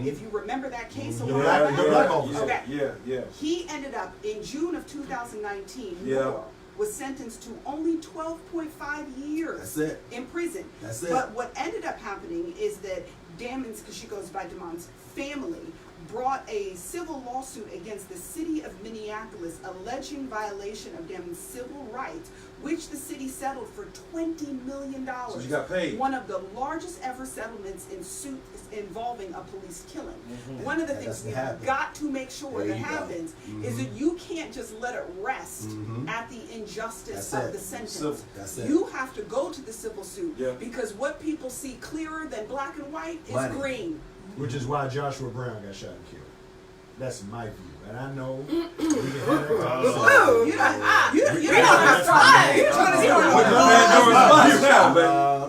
if you remember that case a while Yeah, the black back, officer. okay, Yeah. he ended up in June of 2019, Yeah. Moore was sentenced to only 12.5 years That's it. in prison. That's it. But what ended up happening is that Damon's, because she goes by Damon's family, brought a civil lawsuit against the city of Minneapolis alleging violation of Damon's civil rights, which the city settled for $20 million. So she got paid. One of the largest ever settlements in suits involving a police killing. One of the That things doesn't we've happen. got to make sure There that you go. happens is that you can't just let it rest at the injustice That's of it. the sentence. Civil. That's it. You have to go to the civil suit Yeah. because what people see clearer than black and white is Money. green. Which is why Joshua Brown got shot and killed. That's my view. And I know we can have that conversation. Whoa, you know That's that's right. You're trying to start a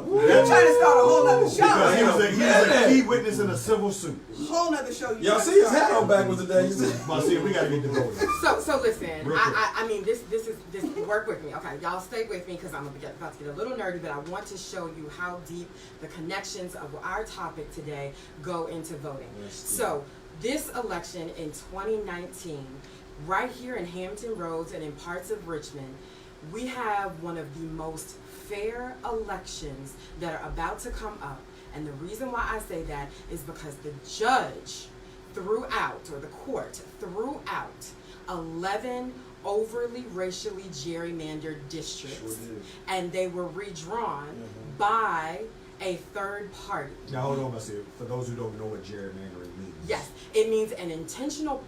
whole you're trying to start a whole nother Because he show. was a key witness in a civil suit. Whole nother show. You Y'all trying see to his start. hat on backwards today. You see? Marcia, we got to get the vote. So listen, Real quick. I mean this work with me. Okay, y'all stay with me because I'm about to get a little nerdy, but I want to show you how deep the connections of our topic today go into voting. So this election in 2019, right here in Hampton Roads and in parts of Richmond, we have one of the most fair elections that are about to come up. And the reason why I say that is because the judge threw out, or the court threw out, 11 overly racially gerrymandered districts, Sure did. and they were redrawn by a third party. Now hold on, Marcia. For those who don't know what gerrymandering means. Yes, it means an intentional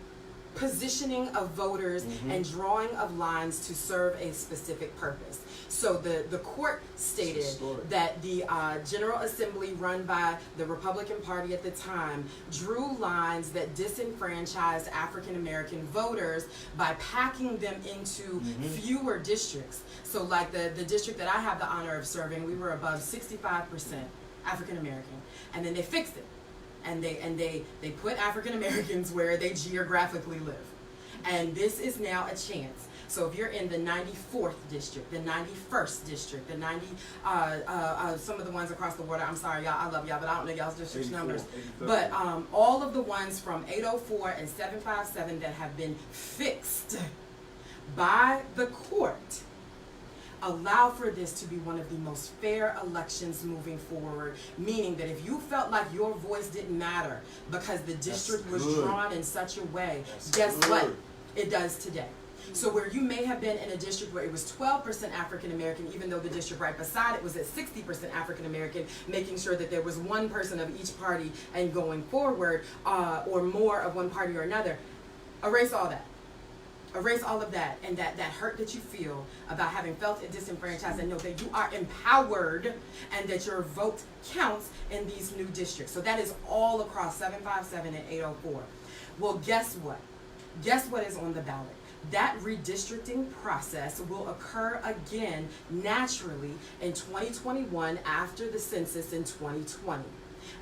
positioning of voters and drawing of lines to serve a specific purpose. So the court stated that the General Assembly run by the Republican Party at the time drew lines that disenfranchised African American voters by packing them into fewer districts. So like the district that I have the honor of serving, we were above 65% African American, and then they fixed it. And they put African Americans where they geographically live. And this is now a chance. So if you're in the 94th district, the 91st district, the some of the ones across the water, I'm sorry y'all, I love y'all, but I don't know y'all's district numbers. But all of the ones from 804 and 757 that have been fixed by the court allow for this to be one of the most fair elections moving forward, meaning that if you felt like your voice didn't matter because the district was drawn in such a way, guess what? It does today. So where you may have been in a district where it was 12% African American, even though the district right beside it was at 60% African American, making sure that there was one person of each party and going forward, or more of one party or another, erase all that. Erase all of that and that hurt that you feel about having felt disenfranchised, and know that you are empowered and that your vote counts in these new districts. So that is all across 757 and 804. Well, guess what? Guess what is on the ballot? That redistricting process will occur again naturally in 2021 after the census in 2020.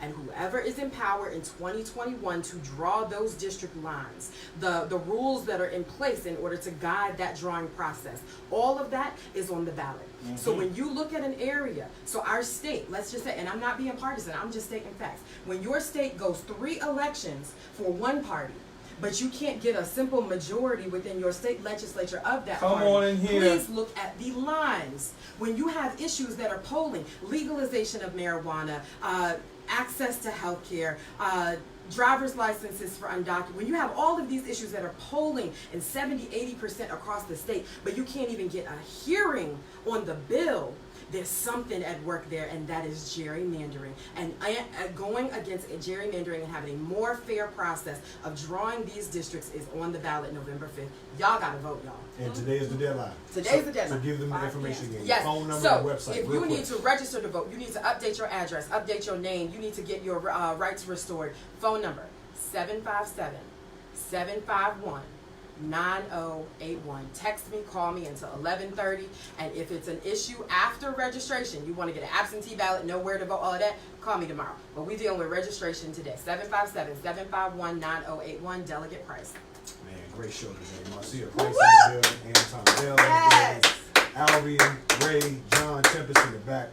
And whoever is in power in 2021 to draw those district lines, the rules that are in place in order to guide that drawing process, all of that is on the ballot. So when you look at an area, so our state, let's just say, and I'm not being partisan, I'm just stating facts. When your state goes 3 elections for one party, but you can't get a simple majority within your state legislature of that party, on in here. please look at the lines. When you have issues that are polling, legalization of marijuana, access to health care, driver's licenses for undocumented, when you have all of these issues that are polling in 70-80% across the state, but you can't even get a hearing on the bill, there's something at work there, and that is gerrymandering. And going against gerrymandering and having a more fair process of drawing these districts is on the ballot November 5th. Y'all gotta vote, y'all. And today is the deadline. Today's the deadline. So give them the information again. Yes. Phone number So and website. if real you quick. need to register to vote, you need to update your address, update your name, you need to get your rights restored. Phone number 757-751-9081. Text me, call me until 11:30. And if it's an issue after registration, you want to get an absentee ballot, know where to vote, all of that, call me tomorrow. But we're dealing with registration today. 757-751-9081. Delegate Price. Man, great show today. Marcia Price in the building, Anton Bell Yes. in the building, Albion, Ray, John Tempest in the back.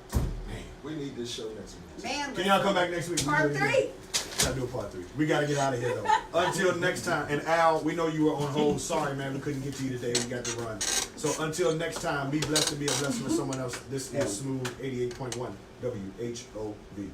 Man, We need this show next week. Man, can y'all come back next week? Part 3. Gotta do a part 3. We gotta get out of here though. Until next time. And Al, we know you were on hold. Sorry, man, we couldn't get to you today. We got to run. So until next time, be blessed to be a blessing for someone else. This is Smooth 88.1 WHOV.